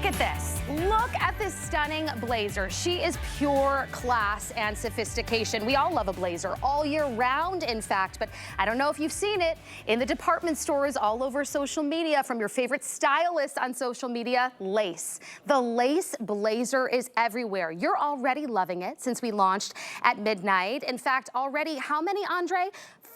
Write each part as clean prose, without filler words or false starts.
at this. Look at this stunning blazer. She is pure class and sophistication. We all love a blazer all year round, in fact, but I don't know if you've seen it in the department stores all over social media, from your favorite stylists on social media, lace. The lace blazer is everywhere. You're already loving it since we launched at midnight. In fact, already, how many, Andre?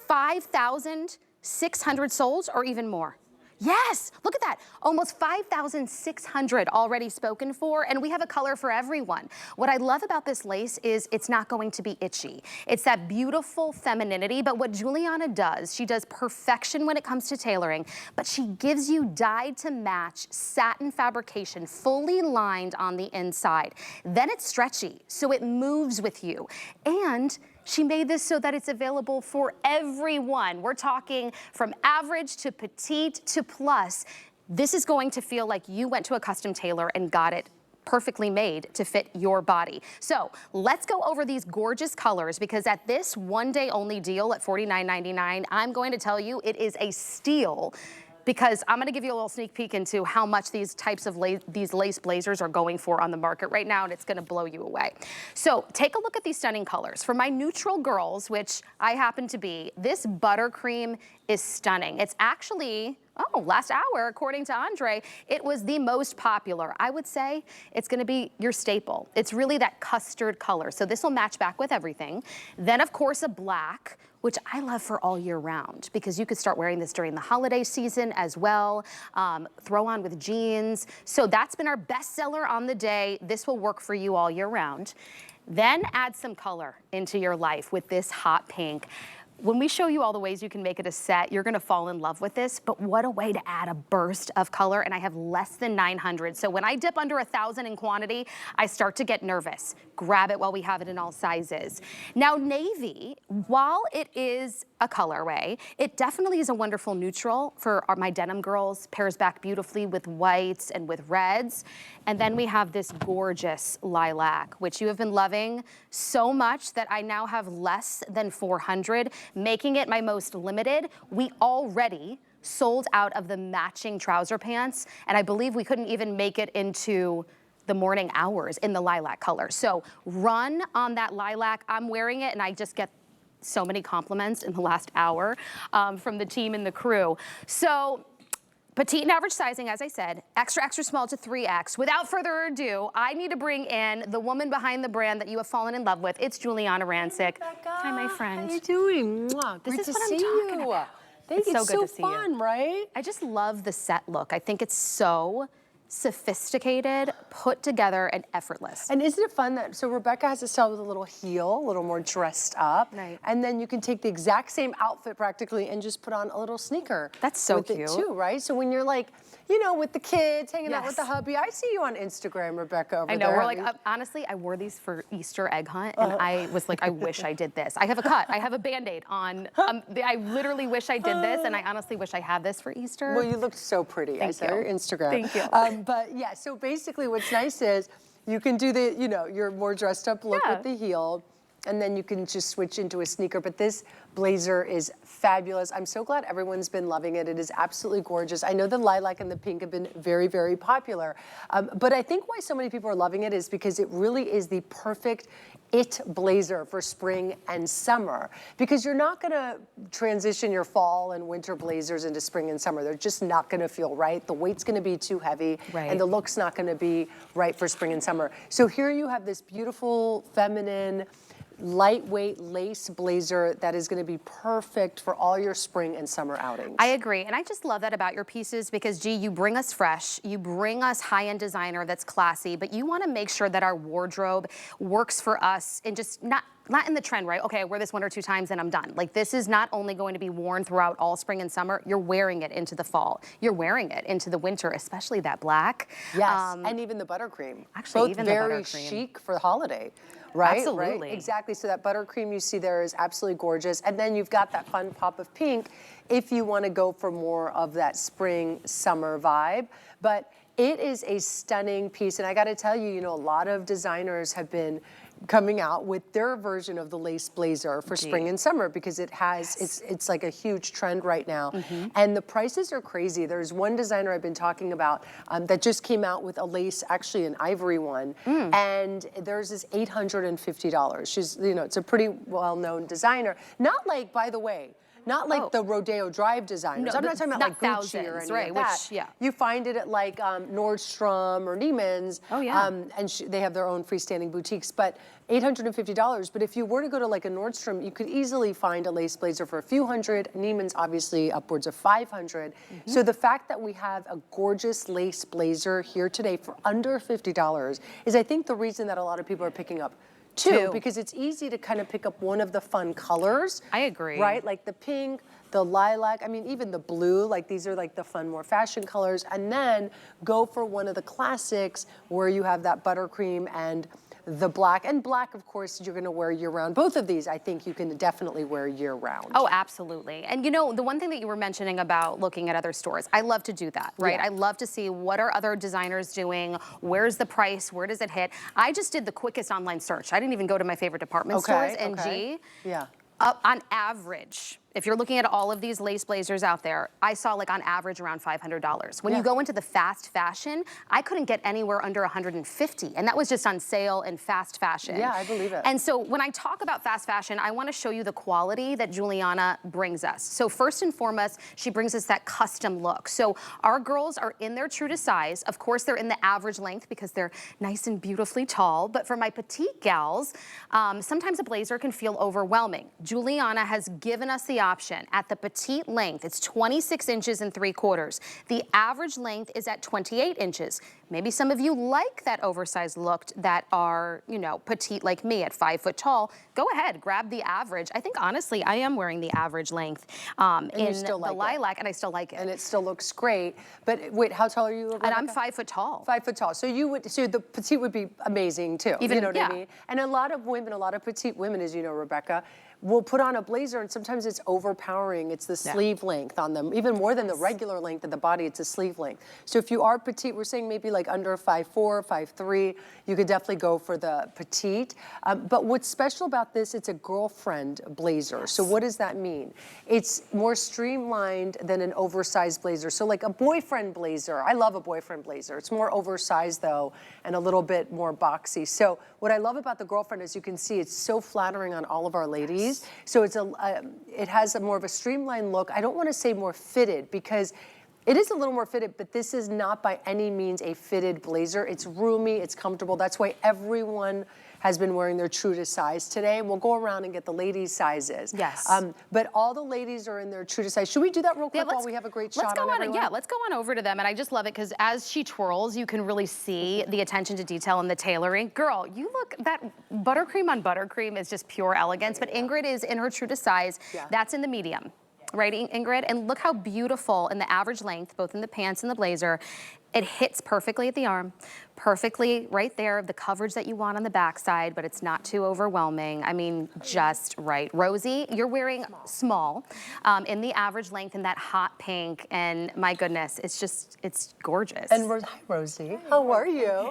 5,600 sold or even more. Yes, look at that. Almost 5,600 already spoken for, and we have a color for everyone. What I love about this lace is it's not going to be itchy. It's that beautiful femininity, but what Giuliana does, she does perfection when it comes to tailoring, but she gives you dyed to match satin fabrication, fully lined on the inside. Then it's stretchy, so it moves with you. And she made this so that it's available for everyone. We're talking from average to petite to plus. This is going to feel like you went to a custom tailor and got it perfectly made to fit your body. So let's go over these gorgeous colors, because at this one-day only deal at $49.99, I'm going to tell you it is a steal, because I'm gonna give you a little sneak peek into how much these types of these lace blazers are going for on the market right now, and it's gonna blow you away. So take a look at these stunning colors. For my neutral girls, which I happen to be, this buttercream is stunning. It's actually, last hour, according to Andre, it was the most popular. I would say it's gonna be your staple. It's really that custard color. So this will match back with everything. Then of course a black, which I love for all year round, because you could start wearing this during the holiday season as well, throw on with jeans. So that's been our best seller on the day. This will work for you all year round. Then add some color into your life with this hot pink. When we show you all the ways you can make it a set, you're gonna fall in love with this, but what a way to add a burst of color, and I have less than 900. So when I dip under 1,000 in quantity, I start to get nervous. Grab it while we have it in all sizes. Now navy, while it is a colorway, it definitely is a wonderful neutral for my denim girls, pairs back beautifully with whites and with reds. And then we have this gorgeous lilac, which you have been loving so much that I now have less than 400, making it my most limited. We already sold out of the matching trouser pants, and I believe we couldn't even make it into the morning hours in the lilac color. So run on that lilac. I'm wearing it and I just get so many compliments in the last hour from the team and the crew. So petite and average sizing, as I said, extra, extra small to 3X. Without further ado, I need to bring in the woman behind the brand that you have fallen in love with. It's Giuliana Rancic. Hi, my friend. How you doing? This is what I'm talking about. Thank you. It's so good to see you. Right? I just love the set look. I think it's so sophisticated, put together, and effortless. And isn't it fun that, so Rebecca has a style with a little heel, a little more dressed up. Right. And then you can take the exact same outfit practically and just put on a little sneaker. That's so with cute. It too, right? So when you're like, you know, with the kids, hanging out Yes. with the hubby. I see you on Instagram, Rebecca, over there. I know, we're like, honestly, I wore these for Easter egg hunt, and I was like, I wish I did this. I have a cut, I have a Band-Aid on, I literally wish I did this, and I honestly wish I had this for Easter. Well, you looked so pretty. I saw your Instagram. Thank you. But yeah, so basically what's nice is you can do the, you know, your more dressed up look with the heel, and then you can just switch into a sneaker. But this blazer is fabulous. I'm so glad everyone's been loving it. It is absolutely gorgeous. I know the lilac and the pink have been very, very popular. But I think why so many people are loving it is because it really is the perfect blazer for spring and summer, because you're not gonna transition your fall and winter blazers into spring and summer. They're just not gonna feel right. The weight's gonna be too heavy, and the look's not gonna be right for spring and summer. So here you have this beautiful, feminine, lightweight lace blazer that is gonna be perfect for all your spring and summer outings. I agree, and I just love that about your pieces, because G, you bring us fresh, you bring us high-end designer that's classy, but you wanna make sure that our wardrobe works for us and just not in the trend, right? Okay, I wear this 1 or 2 times and I'm done. Like, this is not only going to be worn throughout all spring and summer, you're wearing it into the fall. You're wearing it into the winter, especially that black. Yes, and even the buttercream. Actually, both even very the buttercream. chic for the holiday. Right? Absolutely. Right? Exactly. So that buttercream you see there is absolutely gorgeous. And then you've got that fun pop of pink if you want to go for more of that spring, summer vibe. But it is a stunning piece. And I got to tell you, you know, a lot of designers have been coming out with their version of the lace blazer for spring and summer, because it has, it's like a huge trend right now. And the prices are crazy. There's one designer I've been talking about that just came out with a lace, actually an ivory one, and theirs is $850. She's, you know, it's a pretty well-known designer. Not like, by the way, not like the Rodeo Drive designers. No, I'm not talking about like Gucci or anything like that. Which, You find it at like Nordstrom or Neiman's. And they have their own freestanding boutiques, but $850. But if you were to go to like a Nordstrom, you could easily find a lace blazer for a few hundred. Neiman's obviously upwards of 500. So the fact that we have a gorgeous lace blazer here today for under $50 is, I think, the reason that a lot of people are picking up too, because it's easy to kind of pick up one of the fun colors. I agree. Right, like the pink, the lilac, I mean, even the blue, like these are like the fun, more fashion colors, and then go for one of the classics where you have that buttercream and the black. And black, of course, you're gonna wear year-round. Both of these, I think you can definitely wear year-round. Oh, absolutely. And you know, the one thing that you were mentioning about looking at other stores, I love to do that, right? I love to see what are other designers doing, where's the price, where does it hit? I just did the quickest online search. I didn't even go to my favorite department stores, NG. On average, if you're looking at all of these lace blazers out there, I saw like on average around $500. When you go into the fast fashion, I couldn't get anywhere under $150, and that was just on sale and fast fashion. Yeah, I believe it. And so when I talk about fast fashion, I want to show you the quality that Giuliana brings us. So first and foremost, she brings us that custom look. So our girls are in their true to size. Of course, they're in the average length because they're nice and beautifully tall. But for my petite gals, sometimes a blazer can feel overwhelming. Giuliana has given us the option at the petite length. It's 26 inches and 3/4. The average length is at 28 inches. Maybe some of you like that oversized look that are, you know, petite like me at 5 foot tall. Go ahead, grab the average. I think honestly, I am wearing the average length in the lilac, and I still like it. And it still looks great. But wait, how tall are you, Rebecca? And I'm 5 foot tall. 5 foot tall. So you would, so the petite would be amazing too. Even, you know what I mean? And a lot of women, a lot of petite women, as you know, Rebecca, will put on a blazer, and sometimes it's overpowering. It's the sleeve length on them, even more than the regular length of the body. It's a sleeve length. So if you are petite, we're saying maybe like under 5'4", 5'3", you could definitely go for the petite. But what's special about this, it's a girlfriend blazer. So what does that mean? It's more streamlined than an oversized blazer. So like a boyfriend blazer. I love a boyfriend blazer. It's more oversized though, and a little bit more boxy. So what I love about the girlfriend, as you can see, it's so flattering on all of our ladies. So it's it has a more of a streamlined look. I don't want to say more fitted, because it is a little more fitted, but this is not by any means a fitted blazer. It's roomy, it's comfortable. That's why everyone has been wearing their true to size today. We'll go around and get the ladies' sizes. Yes. But all the ladies are in their true to size. Should we do that real quick while we have a great shot on everyone? Yeah, let's go on over to them. And I just love it because as she twirls, you can really see the attention to detail and the tailoring. Girl, you look, that buttercream on buttercream is just pure elegance. But Ingrid is in her true to size. That's in the medium. Right, Ingrid? And look how beautiful in the average length, both in the pants and the blazer. It hits perfectly at the arm, perfectly right there, the coverage that you want on the backside, but it's not too overwhelming. I mean, just right. Rosie, you're wearing small in the average length in that hot pink, and my goodness, it's just, it's gorgeous. And hi, Rosie. How are you?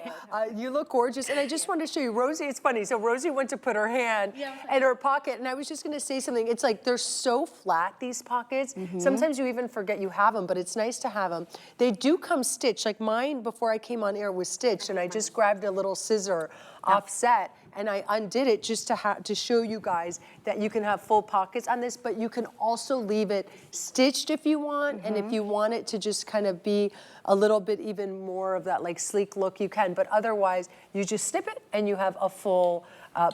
You look gorgeous, and I just wanted to show you, Rosie, it's funny. So Rosie went to put her hand in her pocket, and I was just gonna say something. It's like, they're so flat, these pockets. Sometimes you even forget you have them, but it's nice to have them. They do come stitched. Like mine, before I came on air, was stitched, and I just grabbed a little scissor offset, and I undid it just to show you guys that you can have full pockets on this, but you can also leave it stitched if you want, and if you want it to just kind of be a little bit even more of that like sleek look, you can, but otherwise you just snip it and you have a full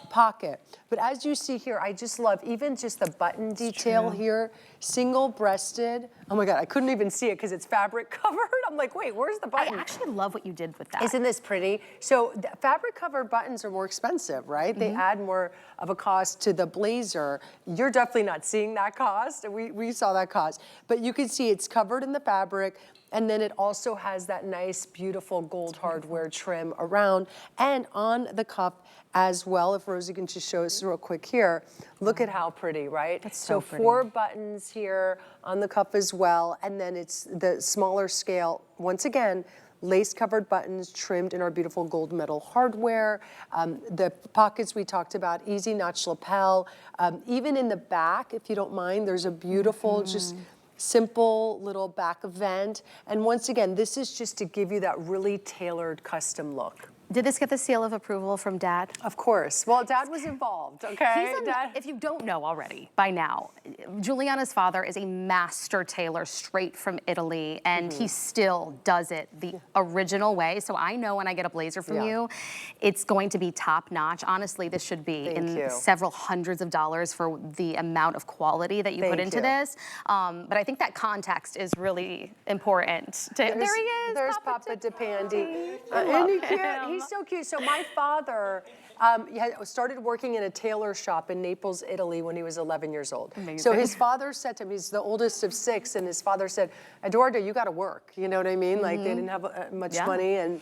pocket. But as you see here, I just love even just the button detail here, single-breasted. Oh my God, I couldn't even see it because it's fabric covered. I'm like, wait, where's the button? I actually love what you did with that. Isn't this pretty? So fabric covered buttons are more expensive, right? They add more of a cost to the blazer. You're definitely not seeing that cost. We saw that cost. But you can see it's covered in the fabric, and then it also has that nice, beautiful gold hardware trim around and on the cuff as well. If Rosie can just show us real quick here, look at how pretty, right? That's so pretty. 4 buttons here on the cuff as well, and then it's the smaller scale. Once again, lace-covered buttons trimmed in our beautiful gold metal hardware. The pockets we talked about, easy notch lapel. Even in the back, if you don't mind, there's a beautiful, just simple little back vent. And once again, this is just to give you that really tailored custom look. Did this get the seal of approval from Dad? Of course. Well, Dad was involved, okay? If you don't know already by now, Giuliana's father is a master tailor straight from Italy, and he still does it the original way. So I know when I get a blazer from you, it's going to be top notch. Honestly, this should be several hundreds of dollars for the amount of quality that you put into this. But I think that context is really important. There he is. There's Papa DePandy. Isn't he cute? He's so cute. So my father started working in a tailor shop in Naples, Italy when he was 11 years old. Amazing. So his father said to him, he's the oldest of 6, and his father said, Eduardo, you got to work. You know what I mean? Like they didn't have much money. And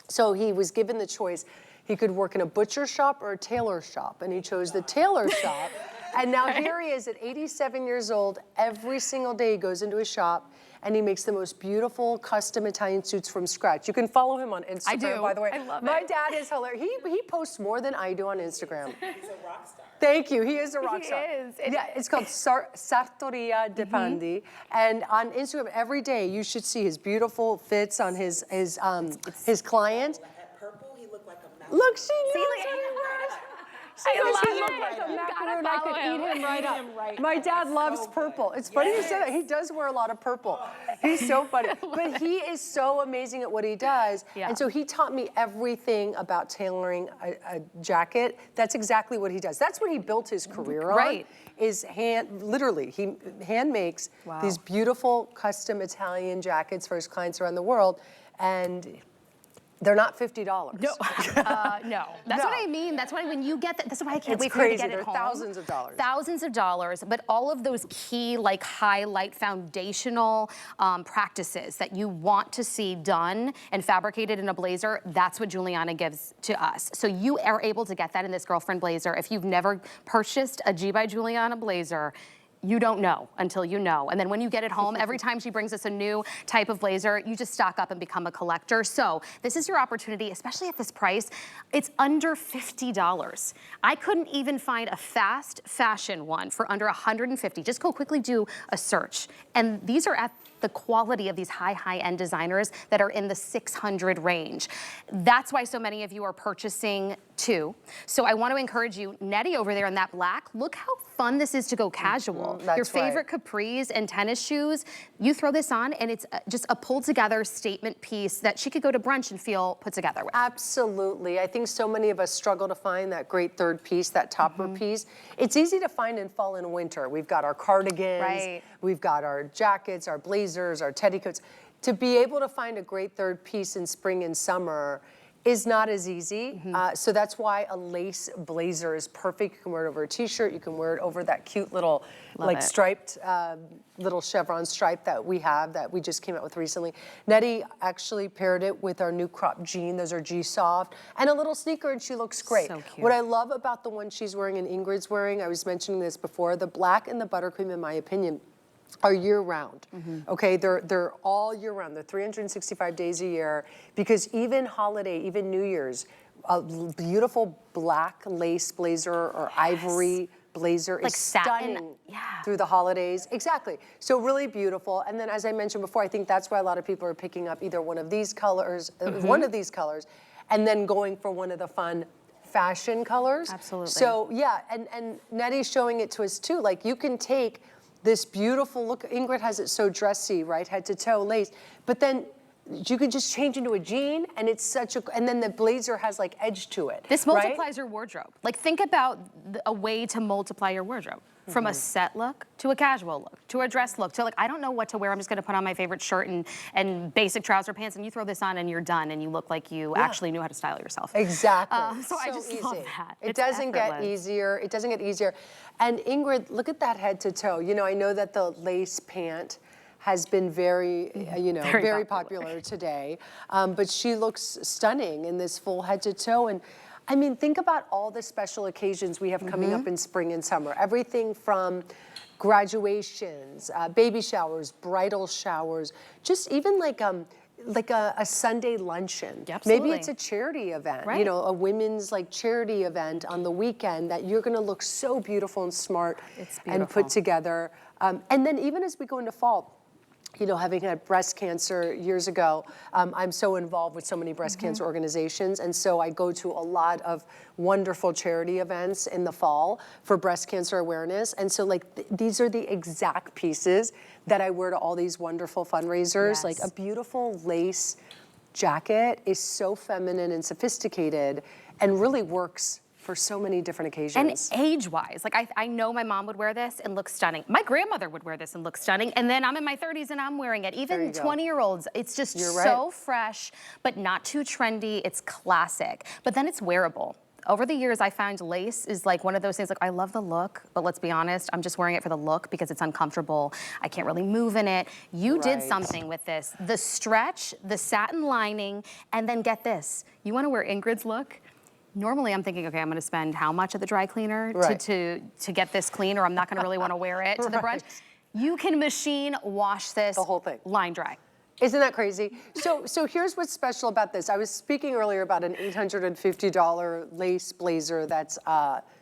so he was given the choice. He could work in a butcher shop or a tailor shop, and he chose the tailor shop. And now here he is at 87 years old. Every single day he goes into his shop and he makes the most beautiful custom Italian suits from scratch. You can follow him on Instagram, I do. by the way. I love My it. dad is hilarious. He posts more than I do on Instagram. He's a rock star. Thank you. He is a rock star. He is. Yeah, it's called Sartoria de Pandi. And on Instagram, every day you should see his beautiful fits on his client. At purple, he looked like a mouse. Look, she knows I he love looked it. like a You gotta macaroon. I could follow eat him right up. right My up. dad He's loves so purple. good. It's funny you say that. He does wear a lot of purple. He's so funny. But he is so amazing at what he does. Yeah. And so he taught me everything about tailoring a jacket. That's exactly what he does. That's what he built his career on. Right. Is literally, he hand makes these beautiful custom Italian jackets for his clients around the world. And they're not $50. No, no. That's what I mean. That's why when you get that, that's why I can't wait for you to crazy. get it They're home. thousands of dollars. Thousands of dollars, but all of those key, like highlight foundational practices that you want to see done and fabricated in a blazer, that's what Giuliana gives to us. So you are able to get that in this girlfriend blazer. If you've never purchased a G by Giuliana blazer, you don't know until you know. And then when you get it home, every time she brings us a new type of blazer, you just stock up and become a collector. So this is your opportunity, especially at this price. It's under $50. I couldn't even find a fast fashion one for under $150. Just go quickly do a search. And these are at the quality of these high-end designers that are in the 600 range. That's why so many of you are purchasing too. So I want to encourage you, Nettie over there in that black, look how fun this is to go casual. Your favorite capris and tennis shoes, you throw this on and it's just a pulled together statement piece that she could go to brunch and feel put together with. Absolutely. I think so many of us struggle to find that great third piece, that topper piece. It's easy to find in fall and winter. We've got our cardigans, we've got our jackets, our blazers, our teddy coats. To be able to find a great third piece in spring and summer is not as easy. So that's why a lace blazer is perfect. You can wear it over a t-shirt. You can wear it over that cute little striped, little chevron stripe that we have that we just came out with recently. Nettie actually paired it with our new crop jean. Those are G-Soft. And a little sneaker, and she looks great. So cute. What I love about the one she's wearing and Ingrid's wearing, I was mentioning this before, the black and the buttercream, in my opinion, are year-round, okay? They're all year-round. They're 365 days a year, because even holiday, even New Year's, a beautiful black lace blazer or ivory blazer is stunning through the holidays. Exactly. So really beautiful. And then, as I mentioned before, I think that's why a lot of people are picking up either one of these colors, and then going for one of the fun fashion colors. Absolutely. So yeah, and Nettie's showing it to us too. Like, you can take this beautiful look. Ingrid has it so dressy, right? Head to toe lace. But then you could just change into a jean, and it's such a, and then the blazer has like edge to it. This multiplies your wardrobe. Like, think about a way to multiply your wardrobe. From a set look to a casual look to a dress look to, like, I don't know what to wear. I'm just gonna put on my favorite shirt and basic trouser pants, and you throw this on and you're done, and you look like you actually knew how to style yourself. Exactly. So I just love that. It doesn't get easier. It doesn't get easier. And Ingrid, look at that head to toe. You know, I know that the lace pant has been very, very popular today, but she looks stunning in this full head to toe. And I mean, think about all the special occasions we have coming up in spring and summer. Everything from graduations, baby showers, bridal showers, just even like like a Sunday luncheon. Yeah, maybe absolutely. it's a charity event, Right. you know, a women's like charity event on the weekend that you're gonna look so beautiful and smart It's and beautiful. put together. And then even as we go into fall, you know, having had breast cancer years ago, I'm so involved with so many breast cancer organizations, and so I go to a lot of wonderful charity events in the fall for breast cancer awareness. And so like these are the exact pieces that I wear to all these wonderful fundraisers. Yes. Like a beautiful lace jacket is so feminine and sophisticated and really works for so many different occasions. And age-wise, like I know my mom would wear this and look stunning. My grandmother would wear this and look stunning. And then I'm in my 30s and I'm wearing it. Even 20-year-olds, it's just so fresh, but not too trendy. It's classic, but then it's wearable. Over the years, I found lace is like one of those things, like I love the look, but let's be honest, I'm just wearing it for the look because it's uncomfortable. I can't really move in it. You did something with this. The stretch, the satin lining, and then get this. You wanna wear Ingrid's look? Normally I'm thinking, okay, I'm gonna spend how much at the dry cleaner to get this clean, or I'm not gonna really wanna wear it to the brunch. You can machine wash this. The whole thing. Line dry. Isn't that crazy? So here's what's special about this. I was speaking earlier about an $850 lace blazer that's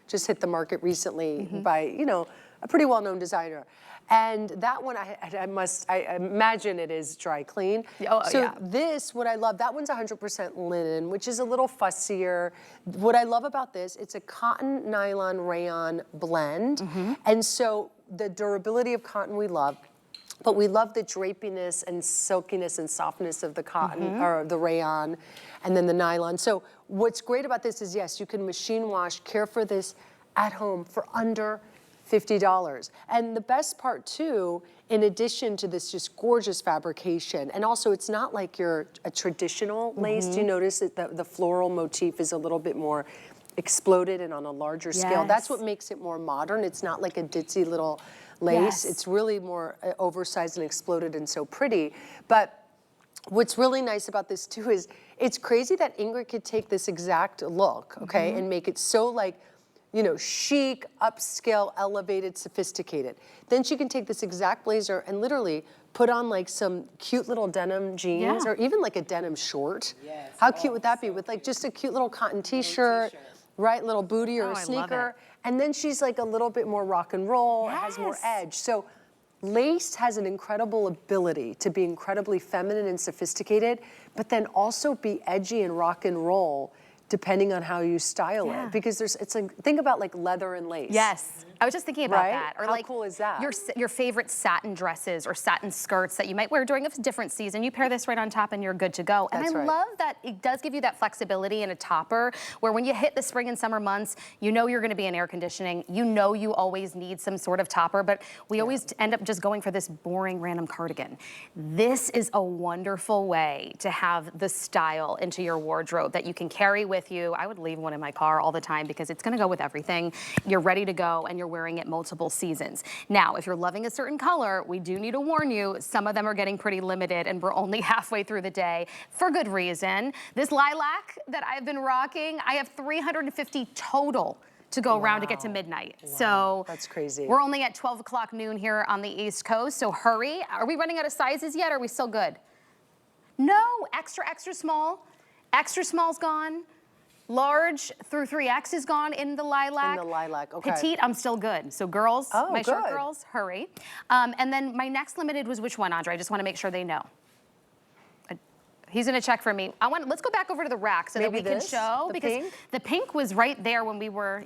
just hit the market recently by, you know, a pretty well-known designer. And that one, I imagine it is dry clean. So this, what I love, that one's 100% linen, which is a little fussier. What I love about this, it's a cotton, nylon, rayon blend. And so the durability of cotton we love, but we love the drapiness and silkiness and softness of the cotton or the rayon and then the nylon. So what's great about this is, yes, you can machine wash, care for this at home for under $50. And the best part too, in addition to this just gorgeous fabrication, and also it's not like a traditional lace. Do you notice that the floral motif is a little bit more exploded and on a larger scale? That's what makes it more modern. It's not like a ditzy little lace. It's really more oversized and exploded and so pretty. But what's really nice about this too is it's crazy that Ingrid could take this exact look, okay, and make it so like, you know, chic, upscale, elevated, sophisticated. Then she can take this exact blazer and literally put on like some cute little denim jeans or even like a denim short. How cute would that be with like just a cute little cotton t-shirt, right, little booty or a sneaker. And then she's like a little bit more rock and roll, has more edge. So lace has an incredible ability to be incredibly feminine and sophisticated, but then also be edgy and rock and roll depending on how you style it. Because think about like leather and lace. Yes, I was just thinking about that. Or how like cool is that? Your favorite satin dresses or satin skirts that you might wear during a different season. You pair this right on top and you're good to go. And I love that it does give you that flexibility in a topper where when you hit the spring and summer months, you know you're gonna be in air conditioning. You know you always need some sort of topper, but we always end up just going for this boring random cardigan. This is a wonderful way to have the style into your wardrobe that you can carry with you. I would leave one in my car all the time because it's gonna go with everything. You're ready to go and you're wearing it multiple seasons. Now, if you're loving a certain color, we do need to warn you, some of them are getting pretty limited and we're only halfway through the day for good reason. This lilac that I've been rocking, I have 350 total to go around to get to midnight. So that's crazy. We're only at 12 o'clock noon here on the East Coast, so hurry. Are we running out of sizes yet? Or are we still good? No, extra, extra small. Extra small's gone. Large through 3X is gone in the lilac. In the lilac, okay. Petite, I'm still good. So girls, my short girls, hurry. And then my next limited was which one, Andre? I just want to make sure they know. He's gonna check for me. Let's go back over to the rack so that we can show, because the pink was right there when we were,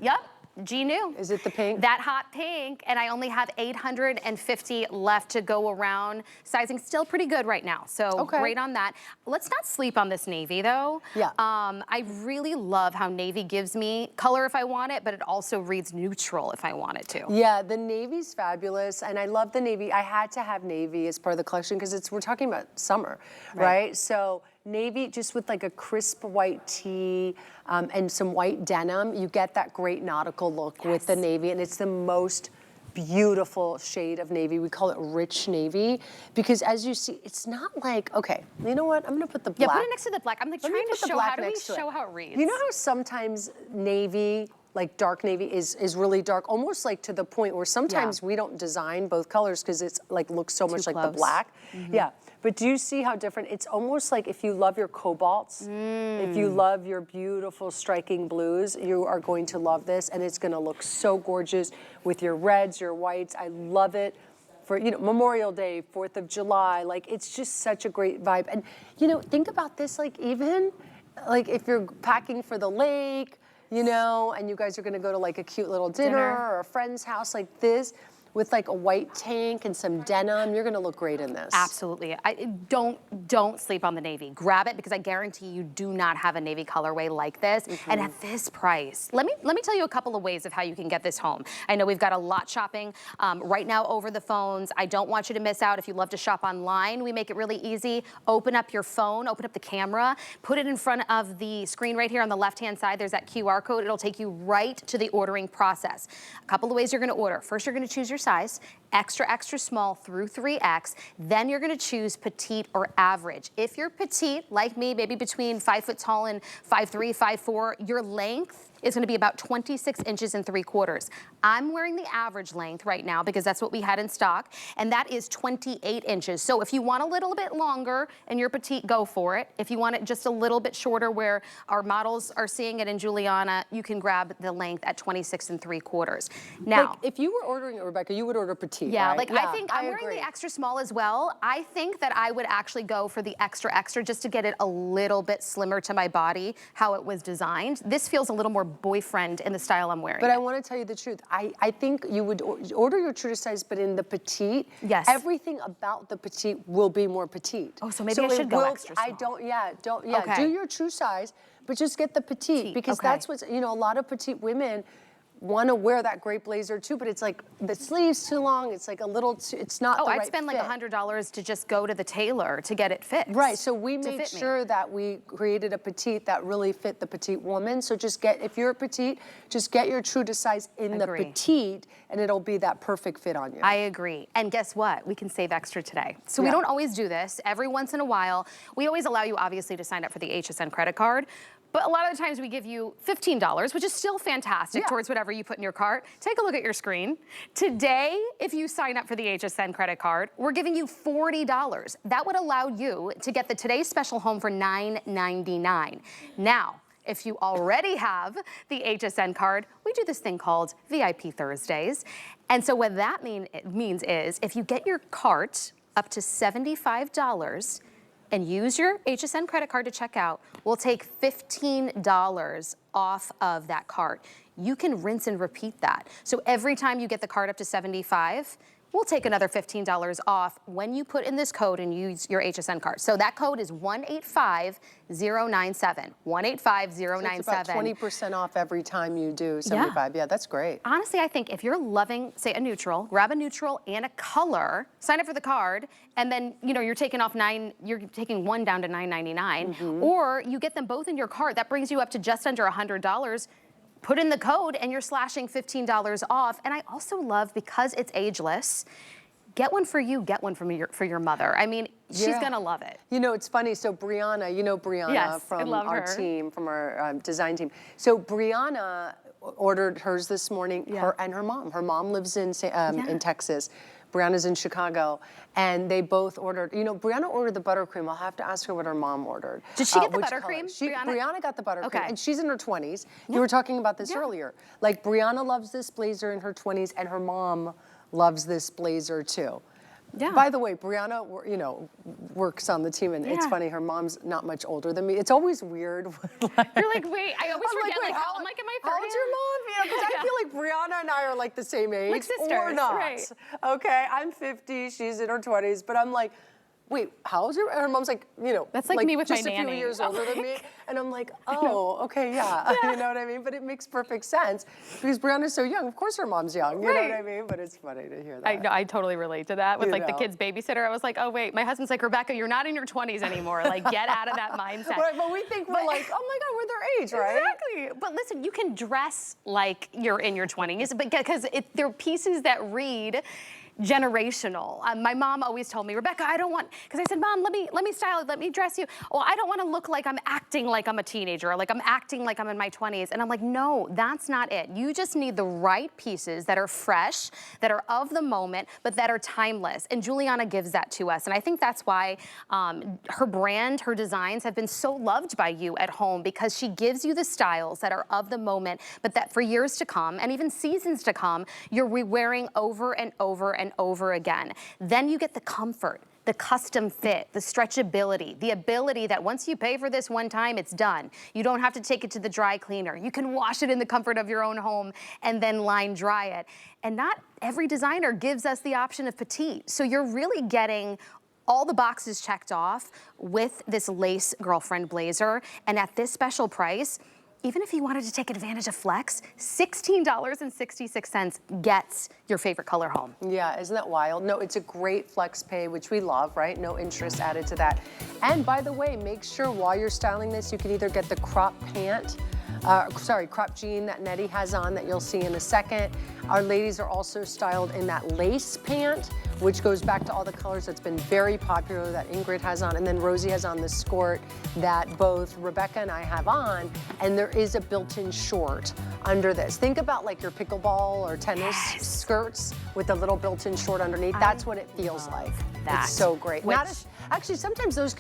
G knew. Is it the pink? That hot pink, and I only have 850 left to go around. Sizing still pretty good right now, so great on that. Let's not sleep on this navy though. I really love how navy gives me color if I want it, but it also reads neutral if I want it to. Yeah, the navy's fabulous, and I love the navy. I had to have navy as part of the collection because we're talking about summer, right? So navy just with like a crisp white tee and some white denim, you get that great nautical look with the navy, and it's the most beautiful shade of navy. We call it rich navy because as you see, it's not like, okay, you know what? I'm gonna put the black. Yeah, put it next to the black. I'm like trying to show, how do we show how it reads? You know how sometimes navy like dark navy is really dark, almost like to the point where sometimes we don't design both colors because it's like looks so much like the black. Yeah. But do you see how different? It's almost like if you love your cobalts, if you love your beautiful striking blues, you are going to love this, and it's gonna look so gorgeous with your reds, your whites. I love it for, you know, Memorial Day, 4th of July. Like, it's just such a great vibe. And, you know, think about this, like even, like if you're packing for the lake, you know, and you guys are gonna go to like a cute little dinner or a friend's house like this, with like a white tank and some denim, you're gonna look great in this. Absolutely. Don't sleep on the navy. Grab it because I guarantee you do not have a navy colorway like this. And at this price, let me tell you a couple of ways of how you can get this home. I know we've got a lot shopping right now over the phones. I don't want you to miss out. If you love to shop online, we make it really easy. Open up your phone, open up the camera, put it in front of the screen right here on the left-hand side. There's that QR code. It'll take you right to the ordering process. A couple of ways you're gonna order. First, you're gonna choose your size, extra, extra small through 3X. Then you're gonna choose petite or average. If you're petite, like me, maybe between 5 foot tall and 5'3", 5'4", your length is gonna be about 26 inches and 3/4. I'm wearing the average length right now because that's what we had in stock, and that is 28 inches. So if you want a little bit longer and you're petite, go for it. If you want it just a little bit shorter where our models are seeing it in Giuliana, you can grab the length at 26 3/4. Now, like, if you were ordering it, Rebecca, you would order petite, yeah, right? like I think I'm wearing the extra small as well. I think that I would actually go for the extra extra just to get it a little bit slimmer to my body, how it was designed. This feels a little more boyfriend in the style I'm wearing. But I want to tell you the truth. I think you would order your true to size, but in the petite, yes, everything about the petite will be more petite. Oh, so maybe I should go extra small. Okay. Do your true size, but just get the petite because that's what's, you know, a lot of petite women want to wear that great blazer too, but it's like the sleeve's too long. It's like a little too, it's not the right I'd spend fit. like $100 to just go to the tailor to get it fit. Right, so we made sure that we created a petite that really fit the petite woman. So just get, if you're a petite, just get your true to size in the petite and it'll be that perfect fit on you. I agree. And guess what? We can save extra today. So we don't always do this. Every once in a while, we always allow you obviously to sign up for the HSN credit card. But a lot of the times we give you $15, which is still fantastic towards whatever you put in your cart. Take a look at your screen. Today, if you sign up for the HSN credit card, we're giving you $40. That would allow you to get the Today's Special home for $9.99. Now, if you already have the HSN card, we do this thing called VIP Thursdays. And so what that means is if you get your cart up to $75, and use your HSN credit card to check out, we'll take $15 off of that cart. You can rinse and repeat that. So every time you get the cart up to 75, we'll take another $15 off when you put in this code and use your HSN card. So that code is 185097. 185097. So it's about 20% off every time you do 75. Yeah, that's great. Honestly, I think if you're loving, say, a neutral, grab a neutral and a color, sign up for the card, and then you're taking off you're taking one down to $9.99, or you get them both in your cart. That brings you up to just under $100. Put in the code and you're slashing $15 off. And I also love, because it's ageless, get one for you, get one for your mother. I mean, she's gonna love it. You know, it's funny. So Brianna, you know Brianna from our team, from our design team. So Brianna ordered hers this morning, her and her mom. Her mom lives in Texas. Brianna's in Chicago, and they both ordered, Brianna ordered the buttercream. I'll have to ask her what her mom ordered. Did she get the buttercream? Brianna got the buttercream, and she's in her 20s. You were talking about this earlier. Like, Brianna loves this blazer in her 20s, and her mom loves this blazer too. Yeah. By the way, Brianna, works on the team, and it's funny. Her mom's not much older than me. It's always weird. You're like, wait, I always forget. Like, I'm like, am I 30? How old's your mom? Because I feel like Brianna and I are like the same age, like sisters, or not. Right. Okay, I'm 50. She's in her 20s, but I'm like, wait, how old's your? And her mom's like, that's like me with my nanny. Just a few years older than me. And I'm like, okay, yeah. You know what I mean? But it makes perfect sense because Brianna's so young. Of course her mom's young, you know what I mean? But it's funny to hear that. I totally relate to that with the kids' babysitter. I was like, oh wait, my husband's like, Rebecca, you're not in your 20s anymore. Like, get out of that mindset. Right, but we think we're like, oh my God, we're their age, right? Exactly. But listen, you can dress like you're in your 20s, but because there are pieces that read generational. My mom always told me, Rebecca, I don't want, because I said, Mom, let me style it, let me dress you. Well, I don't want to look like I'm acting like I'm a teenager, or like I'm acting like I'm in my 20s. And I'm like, no, that's not it. You just need the right pieces that are fresh, that are of the moment, but that are timeless. And Giuliana gives that to us. And I think that's why her brand, her designs have been so loved by you at home, because she gives you the styles that are of the moment, but that for years to come, and even seasons to come, you're re-wearing over and over and over again. Then you get the comfort, the custom fit, the stretchability, the ability that once you pay for this one time, it's done. You don't have to take it to the dry cleaner. You can wash it in the comfort of your own home and then line dry it. And not every designer gives us the option of petite. So you're really getting all the boxes checked off with this lace girlfriend blazer. And at this special price, even if you wanted to take advantage of flex, $16.66 gets your favorite color home. Yeah, isn't that wild? No, it's a great flex pay, which we love, right? No interest added to that. And by the way, make sure while you're styling this, you can either get the crop pant, crop jean that Nettie has on that you'll see in a second. Our ladies are also styled in that lace pant, which goes back to all the colors that's been very popular that Ingrid has on, and then Rosie has on the skirt that both Rebecca and I have on, and there is a built-in short under this. Think about like your pickleball or tennis skirts with a little built-in short underneath. That's what it feels like. It's so great. Actually, sometimes those